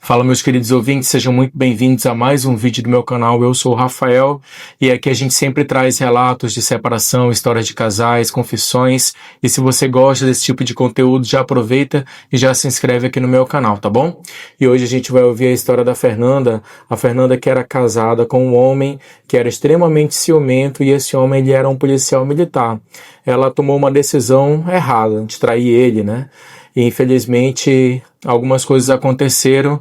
Fala, meus queridos ouvintes, sejam muito bem-vindos a mais um vídeo do meu canal. Eu sou o Rafael e aqui a gente sempre traz relatos de separação, histórias de casais, confissões. E se você gosta desse tipo de conteúdo, já aproveita e já se inscreve aqui no meu canal, tá bom? E hoje a gente vai ouvir a história da Fernanda. A Fernanda que era casada com um homem que era extremamente ciumento e esse homem ele era um policial militar. Ela tomou uma decisão errada de trair ele, né? E infelizmente algumas coisas aconteceram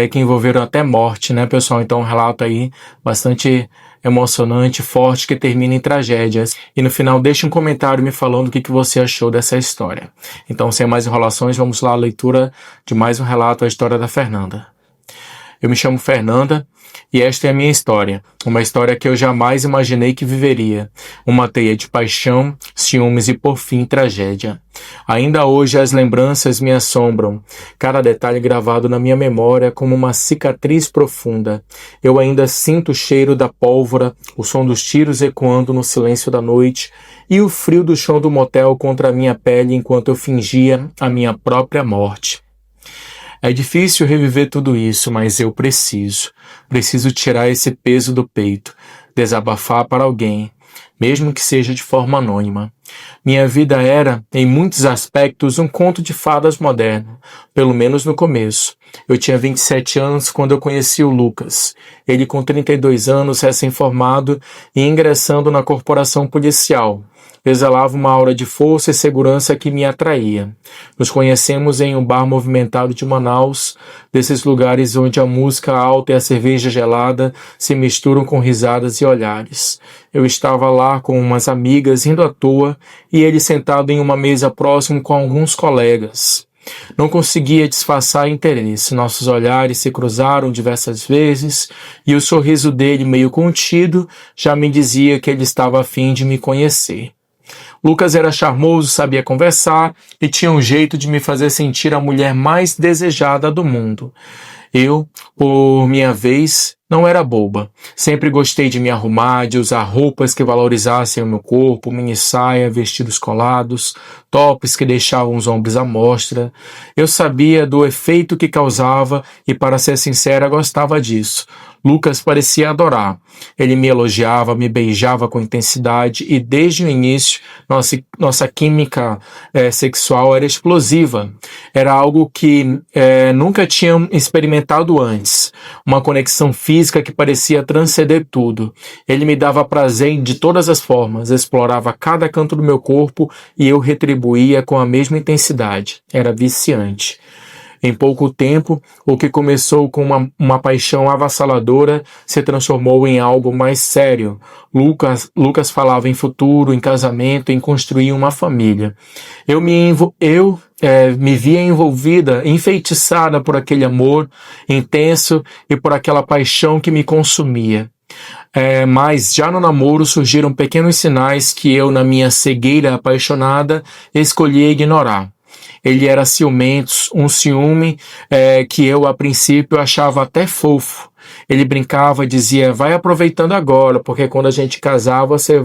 que envolveram até morte, né, pessoal? Então um relato aí bastante emocionante, forte, que termina em tragédias. E no final deixe um comentário me falando o que você achou dessa história. Então, sem mais enrolações, vamos lá à leitura de mais um relato, a história da Fernanda. Eu me chamo Fernanda e esta é a minha história. Uma história que eu jamais imaginei que viveria. Uma teia de paixão, ciúmes e, por fim, tragédia. Ainda hoje as lembranças me assombram. Cada detalhe gravado na minha memória como uma cicatriz profunda. Eu ainda sinto o cheiro da pólvora, o som dos tiros ecoando no silêncio da noite e o frio do chão do motel contra a minha pele enquanto eu fingia a minha própria morte. É difícil reviver tudo isso, mas eu preciso tirar esse peso do peito, desabafar para alguém, mesmo que seja de forma anônima. Minha vida era, em muitos aspectos, um conto de fadas moderno, pelo menos no começo. Eu tinha 27 anos quando eu conheci o Lucas. Ele com 32 anos, recém-formado e ingressando na corporação policial. Exalava uma aura de força e segurança que me atraía. Nos conhecemos em um bar movimentado de Manaus, desses lugares onde a música alta e a cerveja gelada se misturam com risadas e olhares. Eu estava lá com umas amigas indo à toa e ele sentado em uma mesa próximo com alguns colegas. Não conseguia disfarçar interesse. Nossos olhares se cruzaram diversas vezes e o sorriso dele, meio contido, já me dizia que ele estava a fim de me conhecer. Lucas era charmoso, sabia conversar e tinha um jeito de me fazer sentir a mulher mais desejada do mundo. Eu, por minha vez, não era boba. Sempre gostei de me arrumar, de usar roupas que valorizassem o meu corpo, mini saia, vestidos colados, tops que deixavam os ombros à mostra. Eu sabia do efeito que causava e, para ser sincera, gostava disso. Lucas parecia adorar. Ele me elogiava, me beijava com intensidade e, desde o início, nossa química sexual era explosiva. Era algo que nunca tinha experimentado antes. Uma conexão física que parecia transcender tudo. Ele me dava prazer de todas as formas, explorava cada canto do meu corpo e eu retribuía com a mesma intensidade. Era viciante. Em pouco tempo, o que começou com uma paixão avassaladora se transformou em algo mais sério. Lucas falava em futuro, em casamento, em construir uma família. Eu me via envolvida, enfeitiçada por aquele amor intenso e por aquela paixão que me consumia. Mas já no namoro surgiram pequenos sinais que eu, na minha cegueira apaixonada, escolhi ignorar. Ele era ciumento, um ciúme que eu, a princípio, achava até fofo. Ele brincava, dizia, vai aproveitando agora, porque quando a gente casar, você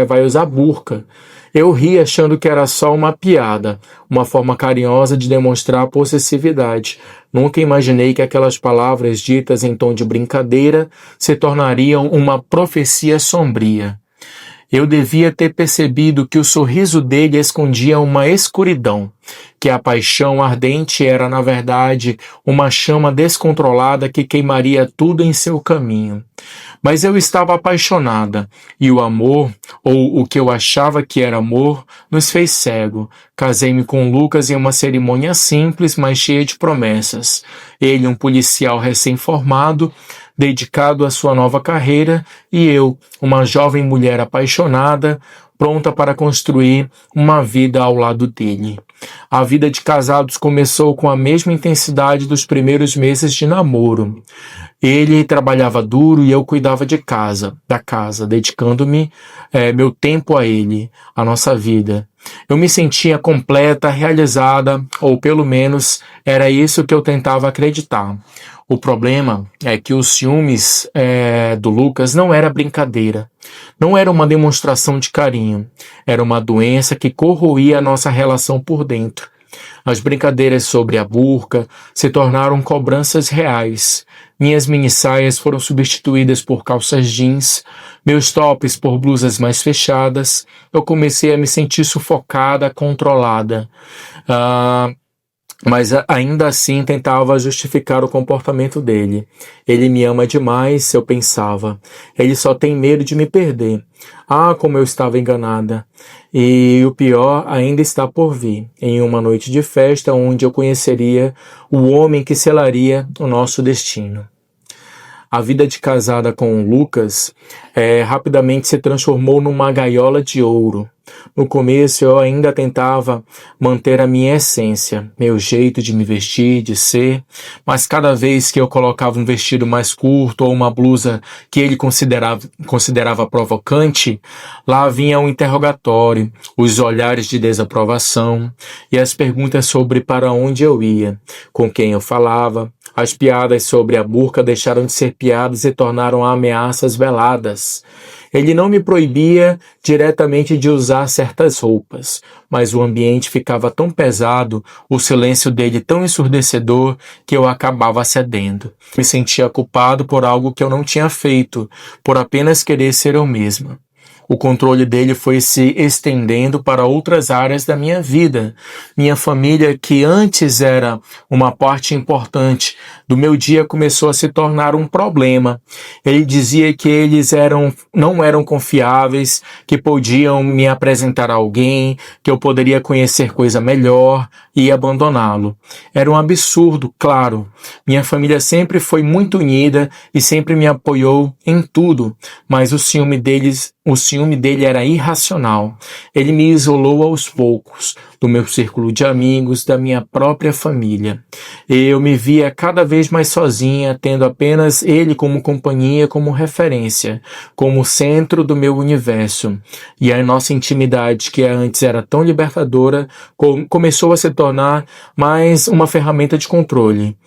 vai usar burca. Eu ria achando que era só uma piada, uma forma carinhosa de demonstrar possessividade. Nunca imaginei que aquelas palavras ditas em tom de brincadeira se tornariam uma profecia sombria. Eu devia ter percebido que o sorriso dele escondia uma escuridão, que a paixão ardente era, na verdade, uma chama descontrolada que queimaria tudo em seu caminho. Mas eu estava apaixonada, e o amor, ou o que eu achava que era amor, nos fez cego. Casei-me com Lucas em uma cerimônia simples, mas cheia de promessas. Ele, um policial recém-formado, dedicado à sua nova carreira, e eu, uma jovem mulher apaixonada, pronta para construir uma vida ao lado dele. A vida de casados começou com a mesma intensidade dos primeiros meses de namoro. Ele trabalhava duro e eu cuidava da casa, dedicando-me meu tempo a ele, a nossa vida. Eu me sentia completa, realizada, ou pelo menos era isso que eu tentava acreditar. O problema é que os ciúmes do Lucas não era brincadeira. Não era uma demonstração de carinho. Era uma doença que corroía a nossa relação por dentro. As brincadeiras sobre a burca se tornaram cobranças reais. Minhas minissaias foram substituídas por calças jeans, meus tops por blusas mais fechadas. Eu comecei a me sentir sufocada, controlada. Mas ainda assim tentava justificar o comportamento dele. Ele me ama demais, eu pensava. Ele só tem medo de me perder. Ah, como eu estava enganada. E o pior ainda está por vir, em uma noite de festa onde eu conheceria o homem que selaria o nosso destino. A vida de casada com o Lucas rapidamente se transformou numa gaiola de ouro. No começo eu ainda tentava manter a minha essência, meu jeito de me vestir, de ser, mas cada vez que eu colocava um vestido mais curto ou uma blusa que ele considerava provocante, lá vinha um interrogatório, os olhares de desaprovação e as perguntas sobre para onde eu ia, com quem eu falava. As piadas sobre a burca deixaram de ser piadas e tornaram ameaças veladas. Ele não me proibia diretamente de usar certas roupas, mas o ambiente ficava tão pesado, o silêncio dele tão ensurdecedor, que eu acabava cedendo. Me sentia culpado por algo que eu não tinha feito, por apenas querer ser eu mesma. O controle dele foi se estendendo para outras áreas da minha vida. Minha família, que antes era uma parte importante do meu dia, começou a se tornar um problema. Ele dizia que eles não eram confiáveis, que podiam me apresentar a alguém, que eu poderia conhecer coisa melhor e abandoná-lo. Era um absurdo, claro. Minha família sempre foi muito unida e sempre me apoiou em tudo, mas o ciúme dele era irracional. Ele me isolou aos poucos, do meu círculo de amigos, da minha própria família. Eu me via cada vez mais sozinha, tendo apenas ele como companhia, como referência, como centro do meu universo. E a nossa intimidade, que antes era tão libertadora, começou a se tornar mais uma ferramenta de controle.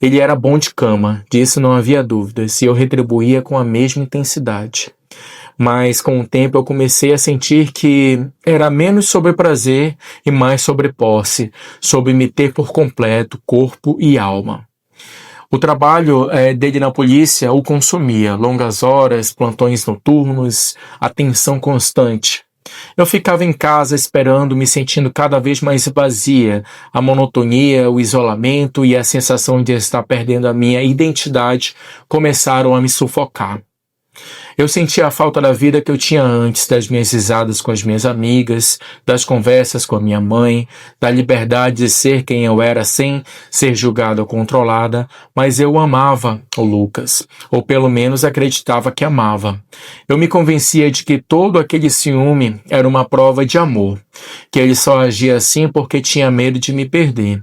Ele era bom de cama, disso não havia dúvidas, e eu retribuía com a mesma intensidade. Mas com o tempo eu comecei a sentir que era menos sobre prazer e mais sobre posse, sobre me ter por completo, corpo e alma. O trabalho dele na polícia o consumia, longas horas, plantões noturnos, atenção constante. Eu ficava em casa esperando, me sentindo cada vez mais vazia. A monotonia, o isolamento e a sensação de estar perdendo a minha identidade começaram a me sufocar. Eu sentia a falta da vida que eu tinha antes, das minhas risadas com as minhas amigas, das conversas com a minha mãe, da liberdade de ser quem eu era sem ser julgada ou controlada, mas eu amava o Lucas, ou pelo menos acreditava que amava. Eu me convencia de que todo aquele ciúme era uma prova de amor, que ele só agia assim porque tinha medo de me perder.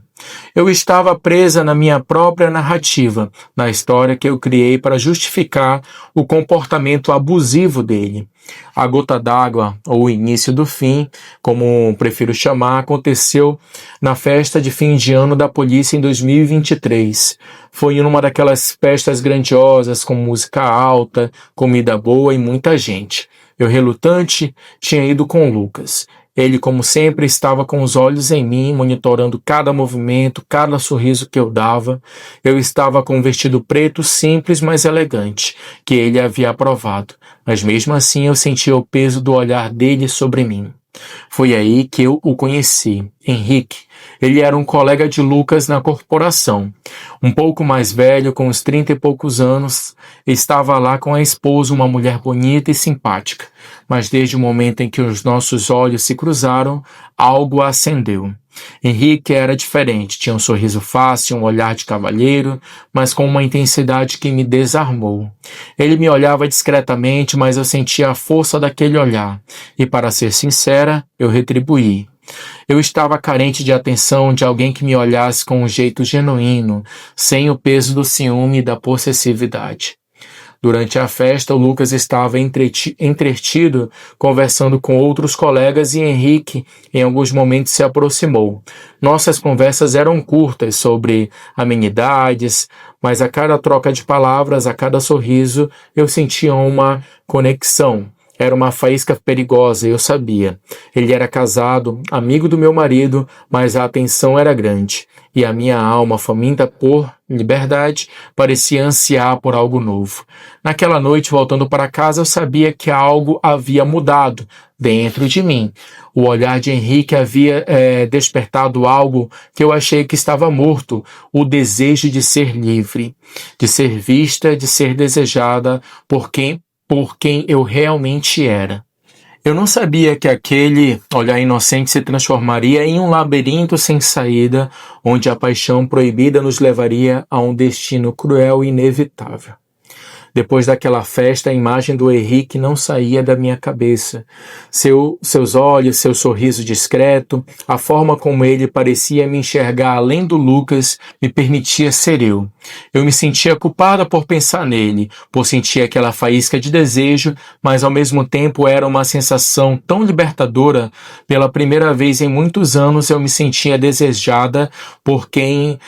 Eu estava presa na minha própria narrativa, na história que eu criei para justificar o comportamento abusivo dele. A gota d'água, ou o início do fim, como prefiro chamar, aconteceu na festa de fim de ano da polícia em 2023. Foi numa daquelas festas grandiosas, com música alta, comida boa e muita gente. Eu, relutante, tinha ido com o Lucas. Ele, como sempre, estava com os olhos em mim, monitorando cada movimento, cada sorriso que eu dava. Eu estava com um vestido preto simples, mas elegante, que ele havia aprovado. Mas mesmo assim eu sentia o peso do olhar dele sobre mim. Foi aí que eu o conheci, Henrique. Ele era um colega de Lucas na corporação. Um pouco mais velho, com uns 30 e poucos anos, estava lá com a esposa, uma mulher bonita e simpática. Mas desde o momento em que os nossos olhos se cruzaram, algo acendeu. Henrique era diferente, tinha um sorriso fácil, um olhar de cavalheiro, mas com uma intensidade que me desarmou. Ele me olhava discretamente, mas eu sentia a força daquele olhar, e para ser sincera, eu retribuí. Eu estava carente de atenção de alguém que me olhasse com um jeito genuíno, sem o peso do ciúme e da possessividade. Durante a festa, o Lucas estava entretido, conversando com outros colegas e Henrique, em alguns momentos, se aproximou. Nossas conversas eram curtas, sobre amenidades, mas a cada troca de palavras, a cada sorriso, eu sentia uma conexão. Era uma faísca perigosa, eu sabia. Ele era casado, amigo do meu marido, mas a atenção era grande. E a minha alma, faminta por liberdade, parecia ansiar por algo novo. Naquela noite, voltando para casa, eu sabia que algo havia mudado dentro de mim. O olhar de Henrique havia despertado algo que eu achei que estava morto, o desejo de ser livre, de ser vista, de ser desejada por quem eu realmente era. Eu não sabia que aquele olhar inocente se transformaria em um labirinto sem saída, onde a paixão proibida nos levaria a um destino cruel e inevitável. Depois daquela festa, a imagem do Henrique não saía da minha cabeça. Seus olhos, seu sorriso discreto, a forma como ele parecia me enxergar além do Lucas, me permitia ser eu. Eu me sentia culpada por pensar nele, por sentir aquela faísca de desejo, mas ao mesmo tempo era uma sensação tão libertadora. Pela primeira vez em muitos anos eu me sentia desejada por quem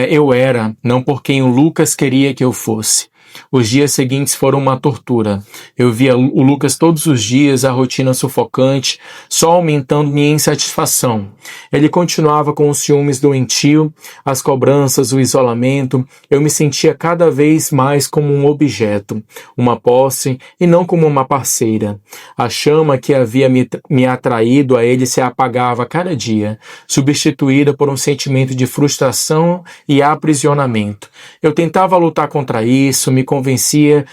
eu era, não por quem o Lucas queria que eu fosse. Os dias seguintes foram uma tortura. Eu via o Lucas todos os dias, a rotina sufocante, só aumentando minha insatisfação. Ele continuava com os ciúmes doentio, as cobranças, o isolamento. Eu me sentia cada vez mais como um objeto, uma posse e não como uma parceira. A chama que havia me atraído a ele se apagava a cada dia, substituída por um sentimento de frustração e aprisionamento. Eu tentava lutar contra isso, me convencia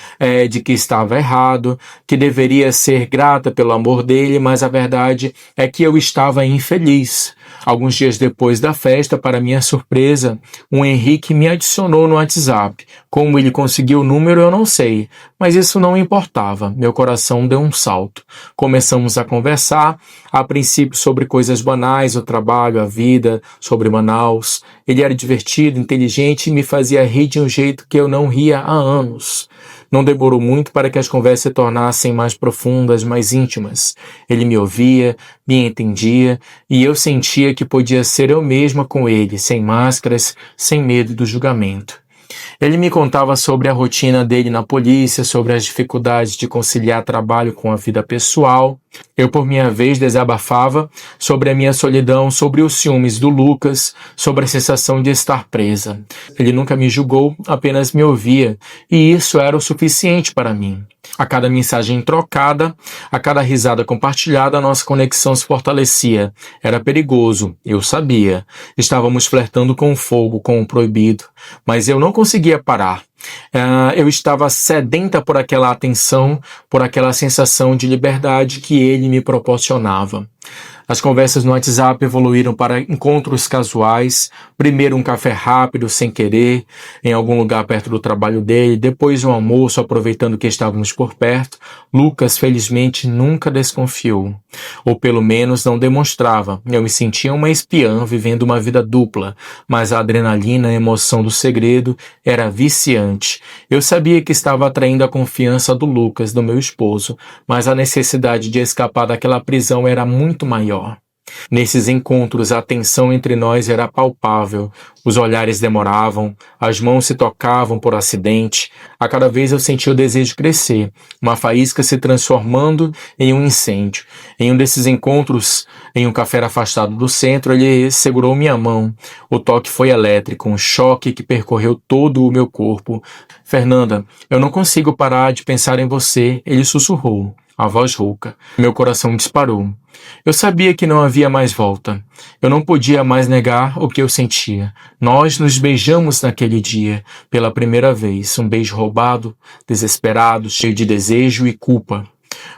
de que estava errado, que deveria ser grata pelo amor dele, mas a verdade é que eu estava infeliz. Alguns dias depois da festa, para minha surpresa, o Henrique me adicionou no WhatsApp. Como ele conseguiu o número, eu não sei, mas isso não importava. Meu coração deu um salto. Começamos a conversar, a princípio sobre coisas banais, o trabalho, a vida, sobre Manaus. Ele era divertido, inteligente e me fazia rir de um jeito que eu não ria há anos. Não demorou muito para que as conversas se tornassem mais profundas, mais íntimas. Ele me ouvia, me entendia, e eu sentia que podia ser eu mesma com ele, sem máscaras, sem medo do julgamento. Ele me contava sobre a rotina dele na polícia, sobre as dificuldades de conciliar trabalho com a vida pessoal. Eu, por minha vez, desabafava sobre a minha solidão, sobre os ciúmes do Lucas, sobre a sensação de estar presa. Ele nunca me julgou, apenas me ouvia, e isso era o suficiente para mim. A cada mensagem trocada, a cada risada compartilhada, a nossa conexão se fortalecia. Era perigoso, eu sabia. Estávamos flertando com o fogo, com o proibido, mas eu não conseguia parar. Eu estava sedenta por aquela atenção, por aquela sensação de liberdade que ele me proporcionava. As conversas no WhatsApp evoluíram para encontros casuais, primeiro um café rápido, sem querer, em algum lugar perto do trabalho dele, depois um almoço, aproveitando que estávamos por perto. Lucas, felizmente, nunca desconfiou, ou pelo menos não demonstrava. Eu me sentia uma espiã vivendo uma vida dupla, mas a adrenalina, a emoção do segredo, era viciante. Eu sabia que estava atraindo a confiança do Lucas, do meu esposo, mas a necessidade de escapar daquela prisão era muito maior. Nesses encontros, a tensão entre nós era palpável. Os olhares demoravam, as mãos se tocavam por acidente. A cada vez eu sentia o desejo crescer, uma faísca se transformando em um incêndio. Em um desses encontros, em um café afastado do centro, ele segurou minha mão. O toque foi elétrico, um choque que percorreu todo o meu corpo. "Fernanda, eu não consigo parar de pensar em você", ele sussurrou, a voz rouca. Meu coração disparou. Eu sabia que não havia mais volta. Eu não podia mais negar o que eu sentia. Nós nos beijamos naquele dia, pela primeira vez, um beijo roubado, desesperado, cheio de desejo e culpa.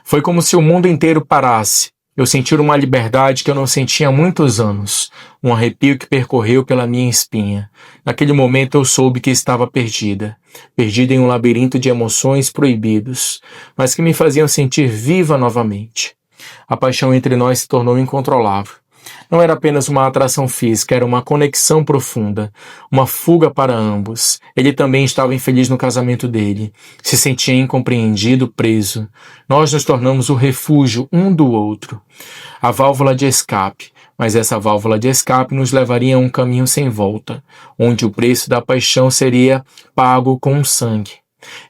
Foi como se o mundo inteiro parasse. Eu senti uma liberdade que eu não sentia há muitos anos, um arrepio que percorreu pela minha espinha. Naquele momento eu soube que estava perdida em um labirinto de emoções proibidos, mas que me faziam sentir viva novamente. A paixão entre nós se tornou incontrolável. Não era apenas uma atração física, era uma conexão profunda, uma fuga para ambos. Ele também estava infeliz no casamento dele, se sentia incompreendido, preso. Nós nos tornamos o refúgio um do outro, a válvula de escape. Mas essa válvula de escape nos levaria a um caminho sem volta, onde o preço da paixão seria pago com sangue.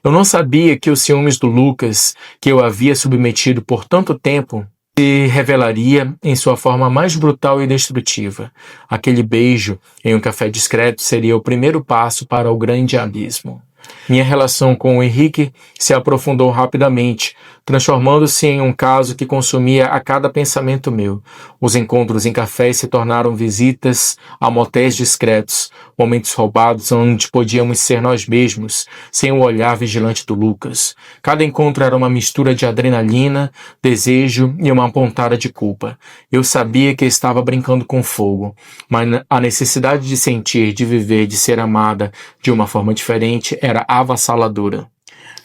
Eu não sabia que os ciúmes do Lucas, que eu havia submetido por tanto tempo, se revelaria em sua forma mais brutal e destrutiva. Aquele beijo em um café discreto seria o primeiro passo para o grande abismo. Minha relação com o Henrique se aprofundou rapidamente, transformando-se em um caso que consumia a cada pensamento meu. Os encontros em cafés se tornaram visitas a motéis discretos, momentos roubados onde podíamos ser nós mesmos, sem o olhar vigilante do Lucas. Cada encontro era uma mistura de adrenalina, desejo e uma pontada de culpa. Eu sabia que estava brincando com fogo, mas a necessidade de sentir, de viver, de ser amada de uma forma diferente era avassaladora.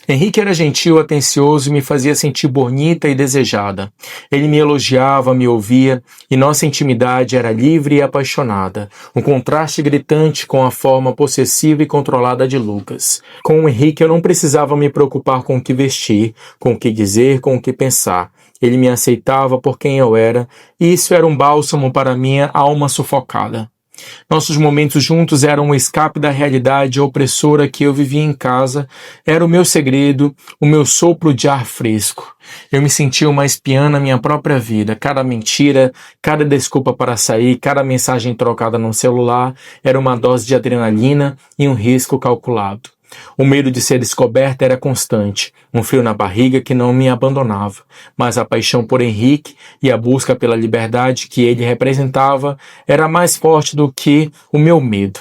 Henrique era gentil, atencioso e me fazia sentir bonita e desejada. Ele me elogiava, me ouvia, e nossa intimidade era livre e apaixonada, um contraste gritante com a forma possessiva e controlada de Lucas. Com o Henrique eu não precisava me preocupar com o que vestir, com o que dizer, com o que pensar. Ele me aceitava por quem eu era, e isso era um bálsamo para minha alma sufocada. Nossos momentos juntos eram um escape da realidade opressora que eu vivia em casa. Era o meu segredo, o meu sopro de ar fresco. Eu me sentia uma espiã na minha própria vida. Cada mentira, cada desculpa para sair, cada mensagem trocada no celular era uma dose de adrenalina e um risco calculado. O medo de ser descoberta era constante, um frio na barriga que não me abandonava, mas a paixão por Henrique e a busca pela liberdade que ele representava era mais forte do que o meu medo.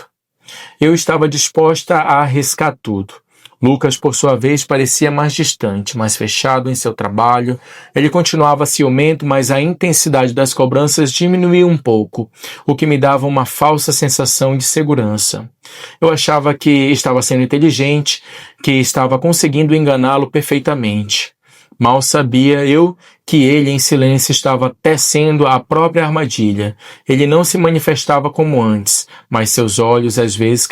Eu estava disposta a arriscar tudo. Lucas, por sua vez, parecia mais distante, mais fechado em seu trabalho. Ele continuava ciumento, mas a intensidade das cobranças diminuía um pouco, o que me dava uma falsa sensação de segurança. Eu achava que estava sendo inteligente, que estava conseguindo enganá-lo perfeitamente. Mal sabia eu que ele, em silêncio, estava tecendo a própria armadilha. Ele não se manifestava como antes, mas seus olhos às vezes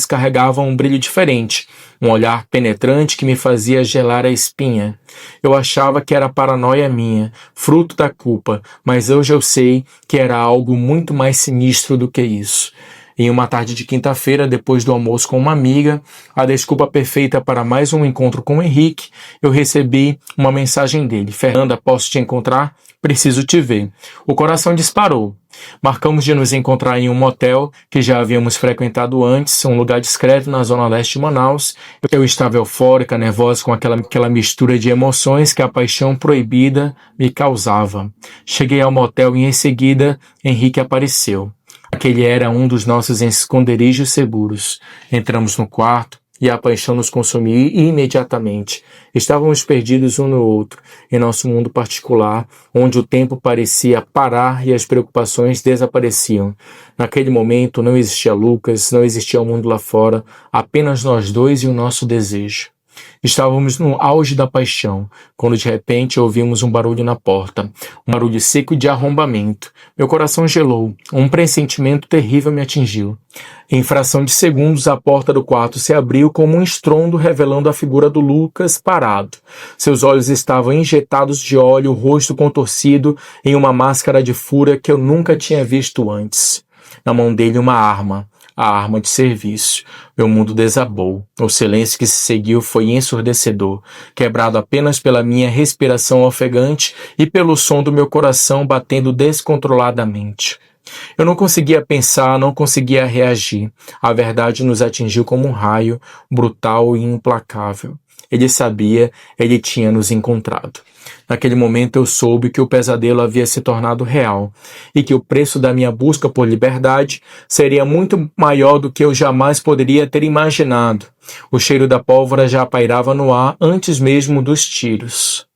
carregavam um brilho diferente, um olhar penetrante que me fazia gelar a espinha. Eu achava que era paranoia minha, fruto da culpa, mas hoje eu sei que era algo muito mais sinistro do que isso. Em uma tarde de quinta-feira, depois do almoço com uma amiga, a desculpa perfeita para mais um encontro com o Henrique, eu recebi uma mensagem dele. Fernanda, posso te encontrar? Preciso te ver. O coração disparou. Marcamos de nos encontrar em um motel que já havíamos frequentado antes, um lugar discreto na zona leste de Manaus. Eu estava eufórica, nervosa com aquela mistura de emoções que a paixão proibida me causava. Cheguei ao motel e em seguida Henrique apareceu. Aquele era um dos nossos esconderijos seguros. Entramos no quarto e a paixão nos consumiu imediatamente. Estávamos perdidos um no outro, em nosso mundo particular, onde o tempo parecia parar e as preocupações desapareciam. Naquele momento não existia Lucas, não existia o mundo lá fora, apenas nós dois e o nosso desejo. Estávamos no auge da paixão, quando de repente ouvimos um barulho na porta, um barulho seco de arrombamento. Meu coração gelou, um pressentimento terrível me atingiu. Em fração de segundos, a porta do quarto se abriu como um estrondo, revelando a figura do Lucas parado. Seus olhos estavam injetados de óleo, o rosto contorcido em uma máscara de fúria que eu nunca tinha visto antes. Na mão dele uma arma. A arma de serviço. Meu mundo desabou. O silêncio que se seguiu foi ensurdecedor, quebrado apenas pela minha respiração ofegante e pelo som do meu coração batendo descontroladamente. Eu não conseguia pensar, não conseguia reagir. A verdade nos atingiu como um raio, brutal e implacável. Ele sabia, ele tinha nos encontrado. Naquele momento eu soube que o pesadelo havia se tornado real e que o preço da minha busca por liberdade seria muito maior do que eu jamais poderia ter imaginado. O cheiro da pólvora já pairava no ar antes mesmo dos tiros.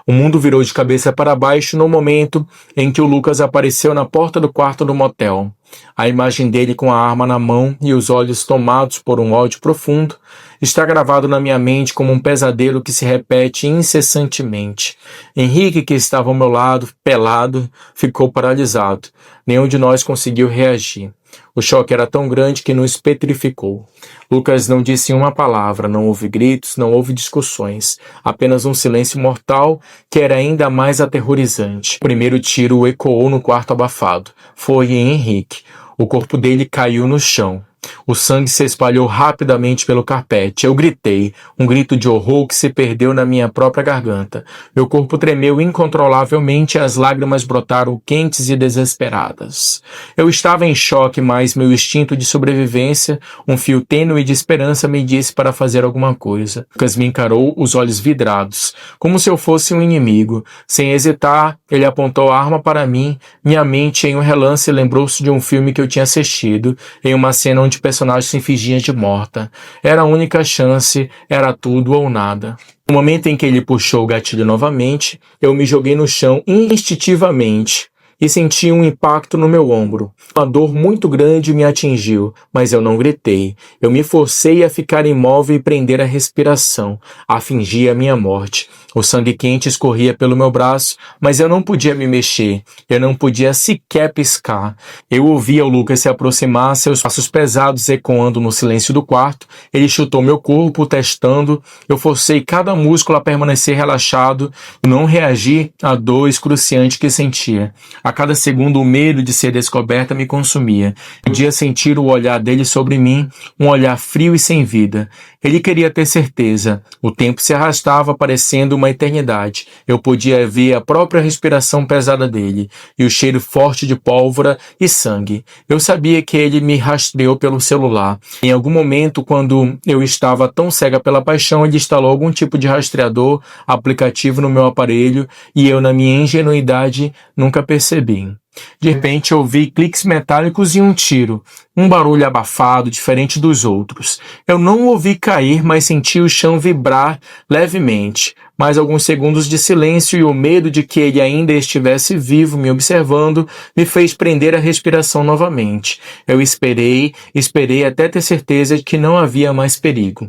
O mundo virou de cabeça para baixo no momento em que o Lucas apareceu na porta do quarto do motel. A imagem dele com a arma na mão e os olhos tomados por um ódio profundo está gravado na minha mente como um pesadelo que se repete incessantemente. Henrique, que estava ao meu lado, pelado, ficou paralisado. Nenhum de nós conseguiu reagir. O choque era tão grande que nos petrificou. Lucas não disse uma palavra, não houve gritos, não houve discussões. Apenas um silêncio mortal que era ainda mais aterrorizante. O primeiro tiro ecoou no quarto abafado. Foi em Henrique. O corpo dele caiu no chão. O sangue se espalhou rapidamente pelo carpete. Eu gritei, um grito de horror que se perdeu na minha própria garganta. Meu corpo tremeu incontrolavelmente e as lágrimas brotaram quentes e desesperadas. Eu estava em choque, mas meu instinto de sobrevivência, um fio tênue de esperança, me disse para fazer alguma coisa. Lucas me encarou, os olhos vidrados, como se eu fosse um inimigo. Sem hesitar, ele apontou a arma para mim. Minha mente, em um relance, lembrou-se de um filme que eu tinha assistido, em uma cena onde o personagem se fingia de morta. Era a única chance, era tudo ou nada. No momento em que ele puxou o gatilho novamente, eu me joguei no chão instintivamente e senti um impacto no meu ombro. Uma dor muito grande me atingiu, mas eu não gritei. Eu me forcei a ficar imóvel e prender a respiração, a fingir a minha morte. O sangue quente escorria pelo meu braço, mas eu não podia me mexer. Eu não podia sequer piscar. Eu ouvia o Lucas se aproximar, seus passos pesados ecoando no silêncio do quarto. Ele chutou meu corpo, testando. Eu forcei cada músculo a permanecer relaxado e não reagir à dor excruciante que sentia. A cada segundo, o medo de ser descoberta me consumia. Podia sentir o olhar dele sobre mim, um olhar frio e sem vida. Ele queria ter certeza. O tempo se arrastava, parecendo uma eternidade. Eu podia ver a própria respiração pesada dele e o cheiro forte de pólvora e sangue. Eu sabia que ele me rastreou pelo celular. Em algum momento, quando eu estava tão cega pela paixão, ele instalou algum tipo de rastreador, aplicativo no meu aparelho e eu, na minha ingenuidade, nunca percebi. De repente ouvi cliques metálicos e um tiro, um barulho abafado, diferente dos outros. Eu não o ouvi cair, mas senti o chão vibrar levemente. Mais alguns segundos de silêncio e o medo de que ele ainda estivesse vivo me observando me fez prender a respiração novamente. Eu esperei até ter certeza de que não havia mais perigo.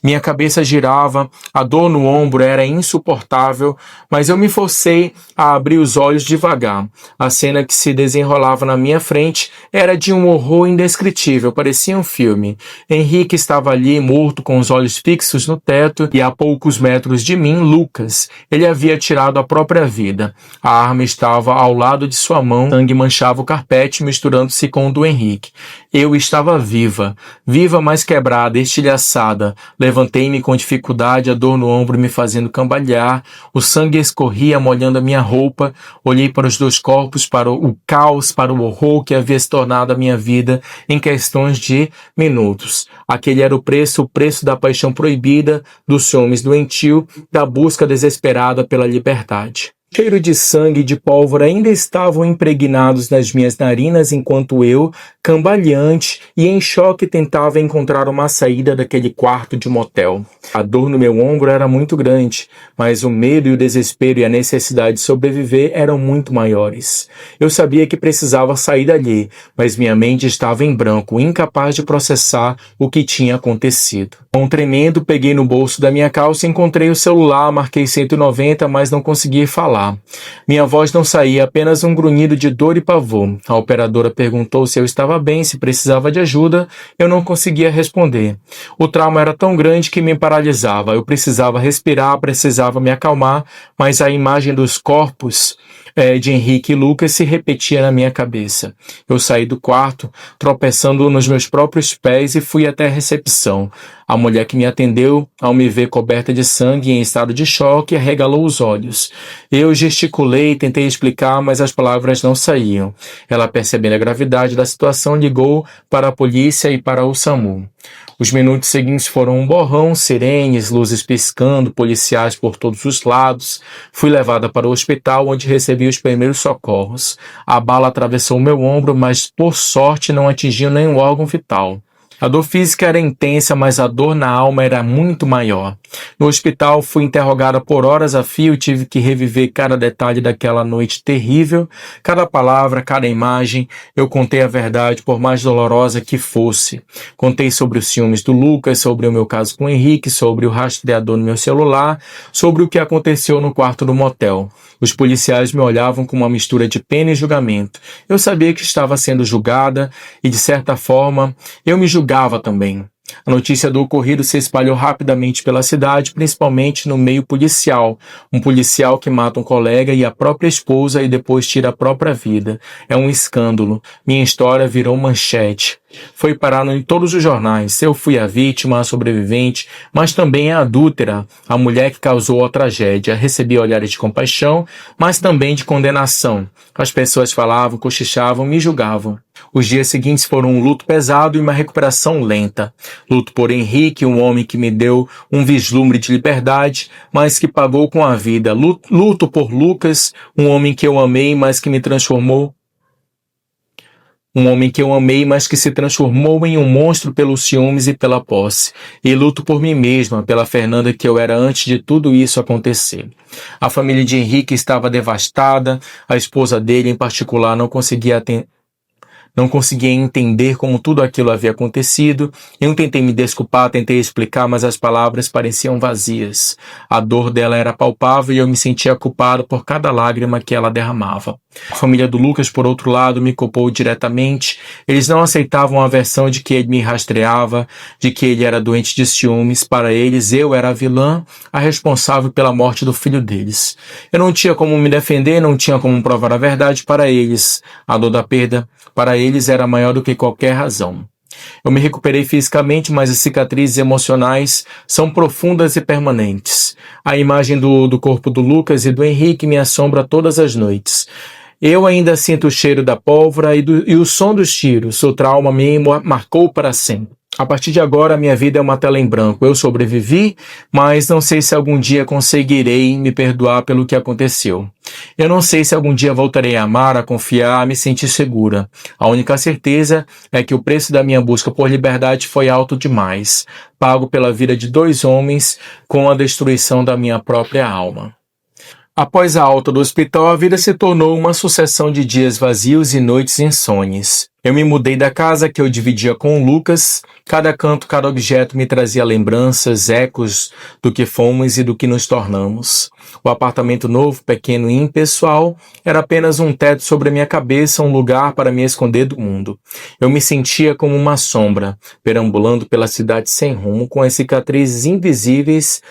Minha cabeça girava, a dor no ombro era insuportável, mas eu me forcei a abrir os olhos devagar. A cena que se desenrolava na minha frente era de um horror indescritível, parecia um filme. Henrique estava ali, morto, com os olhos fixos no teto, e a poucos metros de mim, Lucas. Ele havia tirado a própria vida. A arma estava ao lado de sua mão, sangue manchava o carpete, misturando-se com o do Henrique. Eu estava viva, mas quebrada, estilhaçada. Levantei-me com dificuldade, a dor no ombro me fazendo cambalear, o sangue escorria molhando a minha roupa, olhei para os dois corpos, para o caos, para o horror que havia se tornado a minha vida em questões de minutos. Aquele era o preço da paixão proibida, dos ciúmes doentio, da busca desesperada pela liberdade. O cheiro de sangue e de pólvora ainda estavam impregnados nas minhas narinas enquanto eu, cambaleante e em choque, tentava encontrar uma saída daquele quarto de motel. A dor no meu ombro era muito grande, mas o medo e o desespero e a necessidade de sobreviver eram muito maiores. Eu sabia que precisava sair dali, mas minha mente estava em branco, incapaz de processar o que tinha acontecido. Com um tremendo, peguei no bolso da minha calça e encontrei o celular, marquei 190, mas não consegui falar. Minha voz não saía, apenas um grunhido de dor e pavor. A operadora perguntou se eu estava bem, se precisava de ajuda. Eu não conseguia responder. O trauma era tão grande que me paralisava. Eu precisava respirar, precisava me acalmar, mas a imagem dos corpos de Henrique e Lucas se repetia na minha cabeça. Eu saí do quarto, tropeçando nos meus próprios pés, e fui até a recepção. A mulher que me atendeu, ao me ver coberta de sangue e em estado de choque, arregalou os olhos. Eu gesticulei, tentei explicar, mas as palavras não saíam. Ela, percebendo a gravidade da situação, ligou para a polícia e para o SAMU. Os minutos seguintes foram um borrão, sirenes, luzes piscando, policiais por todos os lados. Fui levada para o hospital, onde recebi os primeiros socorros. A bala atravessou o meu ombro, mas por sorte não atingiu nenhum órgão vital. A dor física era intensa, mas a dor na alma era muito maior. No hospital, fui interrogada por horas a fio e tive que reviver cada detalhe daquela noite terrível, cada palavra, cada imagem. Eu contei a verdade, por mais dolorosa que fosse. Contei sobre os ciúmes do Lucas, sobre o meu caso com o Henrique, sobre o rastreador no meu celular, sobre o que aconteceu no quarto do motel. Os policiais me olhavam com uma mistura de pena e julgamento. Eu sabia que estava sendo julgada e, de certa forma, eu me julgava também. A notícia do ocorrido se espalhou rapidamente pela cidade, principalmente no meio policial. Um policial que mata um colega e a própria esposa e depois tira a própria vida. É um escândalo. Minha história virou manchete. Foi parar em todos os jornais. Eu fui a vítima, a sobrevivente, mas também a adúltera, a mulher que causou a tragédia. Recebi olhares de compaixão, mas também de condenação. As pessoas falavam, cochichavam, me julgavam. Os dias seguintes foram um luto pesado e uma recuperação lenta. Luto por Henrique, um homem que me deu um vislumbre de liberdade, mas que pagou com a vida. Luto por Lucas, um homem que eu amei, mas que me transformou. Um homem que eu amei, mas que se transformou em um monstro pelos ciúmes e pela posse. E luto por mim mesma, pela Fernanda que eu era antes de tudo isso acontecer. A família de Henrique estava devastada, a esposa dele em particular não conseguia entender como tudo aquilo havia acontecido. Eu tentei me desculpar, tentei explicar, mas as palavras pareciam vazias. A dor dela era palpável e eu me sentia culpado por cada lágrima que ela derramava. A família do Lucas, por outro lado, me culpou diretamente. Eles não aceitavam a versão de que ele me rastreava, de que ele era doente de ciúmes. Para eles, eu era a vilã, a responsável pela morte do filho deles. Eu não tinha como me defender, não tinha como provar a verdade para eles. A dor da perda, para eles, era maior do que qualquer razão. Eu me recuperei fisicamente, mas as cicatrizes emocionais são profundas e permanentes. A imagem do corpo do Lucas e do Henrique me assombra todas as noites. Eu ainda sinto o cheiro da pólvora e o som dos tiros. O trauma me marcou para sempre. A partir de agora, minha vida é uma tela em branco. Eu sobrevivi, mas não sei se algum dia conseguirei me perdoar pelo que aconteceu. Eu não sei se algum dia voltarei a amar, a confiar, a me sentir segura. A única certeza é que o preço da minha busca por liberdade foi alto demais, pago pela vida de 2 homens com a destruição da minha própria alma. Após a alta do hospital, a vida se tornou uma sucessão de dias vazios e noites insônias. Eu me mudei da casa que eu dividia com o Lucas. Cada canto, cada objeto me trazia lembranças, ecos do que fomos e do que nos tornamos. O apartamento novo, pequeno e impessoal, era apenas um teto sobre a minha cabeça, um lugar para me esconder do mundo. Eu me sentia como uma sombra, perambulando pela cidade sem rumo, com as cicatrizes invisíveis,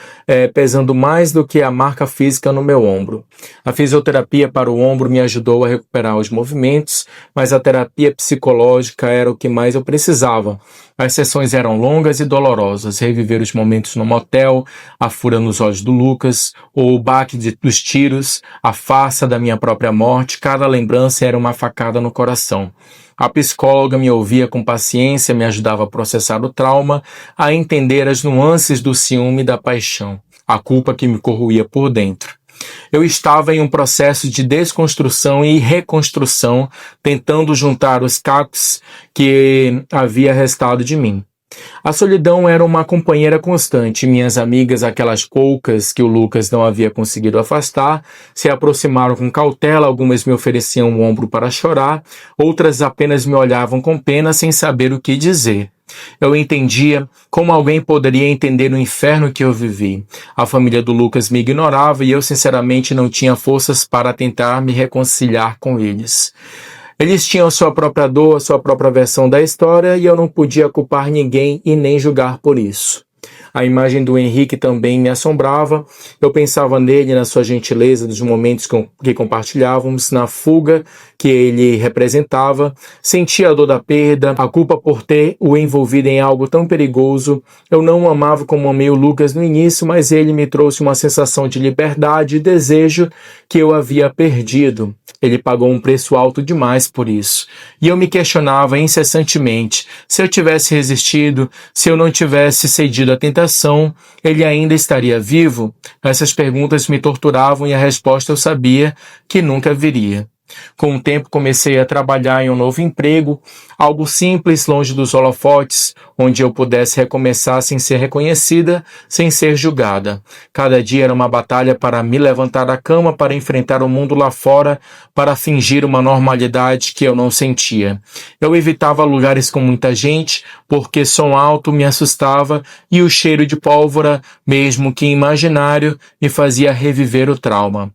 pesando mais do que a marca física no meu ombro. A fisioterapia para o ombro me ajudou a recuperar os movimentos, mas a terapia psicológica era o que mais eu precisava. As sessões eram longas e dolorosas, reviver os momentos no motel, a fúria nos olhos do Lucas, ou o baque dos tiros, a farsa da minha própria morte, cada lembrança era uma facada no coração. A psicóloga me ouvia com paciência, me ajudava a processar o trauma, a entender as nuances do ciúme e da paixão, a culpa que me corroía por dentro. Eu estava em um processo de desconstrução e reconstrução, tentando juntar os cacos que havia restado de mim. A solidão era uma companheira constante. Minhas amigas, aquelas poucas que o Lucas não havia conseguido afastar, se aproximaram com cautela, algumas me ofereciam um ombro para chorar, outras apenas me olhavam com pena sem saber o que dizer. Eu entendia como alguém poderia entender o inferno que eu vivi. A família do Lucas me ignorava e eu sinceramente não tinha forças para tentar me reconciliar com eles. Eles tinham sua própria dor, sua própria versão da história e eu não podia culpar ninguém e nem julgar por isso. A imagem do Henrique também me assombrava. Eu pensava nele, na sua gentileza, nos momentos que compartilhávamos, na fuga que ele representava. Sentia a dor da perda, a culpa por ter o envolvido em algo tão perigoso. Eu não o amava como amei o Lucas no início, mas ele me trouxe uma sensação de liberdade e desejo que eu havia perdido. Ele pagou um preço alto demais por isso. E eu me questionava incessantemente. Se eu tivesse resistido, se eu não tivesse cedido à tentação, ele ainda estaria vivo? Essas perguntas me torturavam e a resposta eu sabia que nunca viria. Com o tempo comecei a trabalhar em um novo emprego, algo simples, longe dos holofotes, onde eu pudesse recomeçar sem ser reconhecida, sem ser julgada. Cada dia era uma batalha para me levantar da cama, para enfrentar o mundo lá fora, para fingir uma normalidade que eu não sentia. Eu evitava lugares com muita gente, porque som alto me assustava e o cheiro de pólvora, mesmo que imaginário, me fazia reviver o trauma.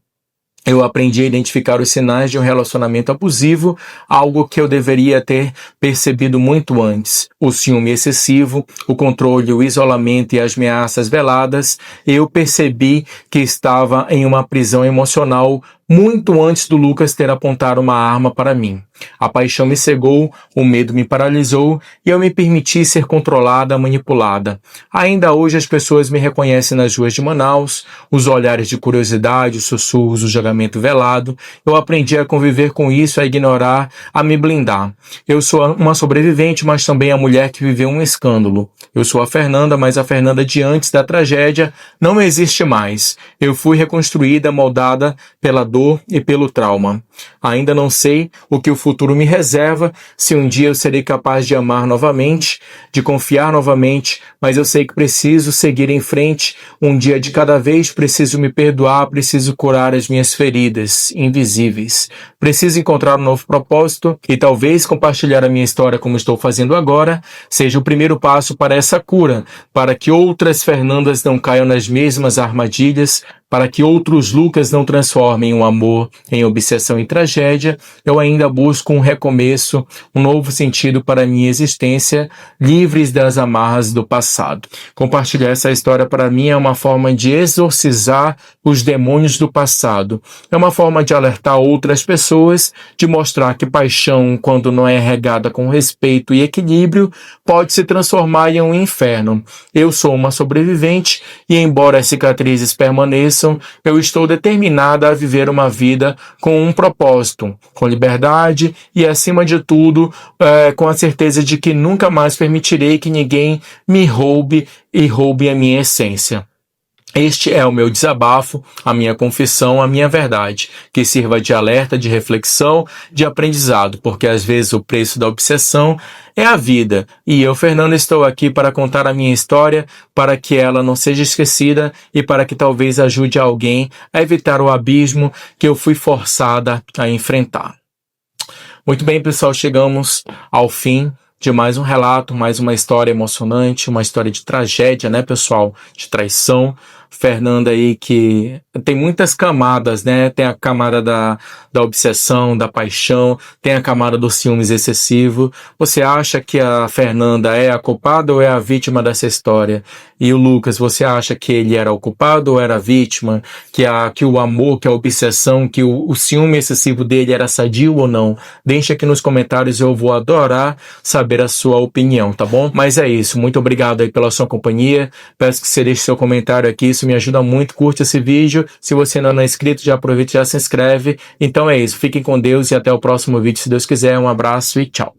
Eu aprendi a identificar os sinais de um relacionamento abusivo, algo que eu deveria ter percebido muito antes. O ciúme excessivo, o controle, o isolamento e as ameaças veladas. Eu percebi que estava em uma prisão emocional muito antes do Lucas ter apontado uma arma para mim. A paixão me cegou, o medo me paralisou e eu me permiti ser controlada, manipulada. Ainda hoje as pessoas me reconhecem nas ruas de Manaus, os olhares de curiosidade, os sussurros, o julgamento velado. Eu aprendi a conviver com isso, a ignorar, a me blindar. Eu sou uma sobrevivente, mas também a mulher que viveu um escândalo. Eu sou a Fernanda, mas a Fernanda de antes da tragédia não existe mais. Eu fui reconstruída, moldada pela dor e pelo trauma. Ainda não sei o que o futuro me reserva, se um dia eu serei capaz de amar novamente, de confiar novamente, mas eu sei que preciso seguir em frente, um dia de cada vez, preciso me perdoar, preciso curar as minhas feridas invisíveis. Preciso encontrar um novo propósito e talvez compartilhar a minha história como estou fazendo agora seja o primeiro passo para essa cura, para que outras Fernandas não caiam nas mesmas armadilhas, para que outros Lucas não transformem o amor em obsessão e tragédia. Eu ainda busco um recomeço, um novo sentido para a minha existência, livres das amarras do passado. Compartilhar essa história para mim é uma forma de exorcizar os demônios do passado. É uma forma de alertar outras pessoas, de mostrar que paixão, quando não é regada com respeito e equilíbrio, pode se transformar em um inferno. Eu sou uma sobrevivente e, embora as cicatrizes permaneçam, eu estou determinada a viver uma vida com um propósito, com liberdade e, acima de tudo, com a certeza de que nunca mais permitirei que ninguém me roube e roube a minha essência. Este é o meu desabafo, a minha confissão, a minha verdade, que sirva de alerta, de reflexão, de aprendizado, porque às vezes o preço da obsessão é a vida. E eu, Fernando, estou aqui para contar a minha história, para que ela não seja esquecida e para que talvez ajude alguém a evitar o abismo que eu fui forçada a enfrentar. Muito bem, pessoal, chegamos ao fim de mais um relato, mais uma história emocionante, uma história de tragédia, né, pessoal? De traição. Fernanda aí que tem muitas camadas, né? Tem a camada da obsessão, da paixão, tem a camada do ciúmes excessivo. Você acha que a Fernanda é a culpada ou é a vítima dessa história? E o Lucas, você acha que ele era o culpado ou era a vítima? Que o amor, que a obsessão, que o ciúme excessivo dele era sadio ou não? Deixa aqui nos comentários, eu vou adorar saber a sua opinião, tá bom? Mas é isso, muito obrigado aí pela sua companhia. Peço que você deixe seu comentário aqui, isso me ajuda muito. Curte esse vídeo. Se você ainda não é inscrito, já aproveita e já se inscreve. Então é isso, fiquem com Deus e até o próximo vídeo, se Deus quiser. Um abraço e tchau.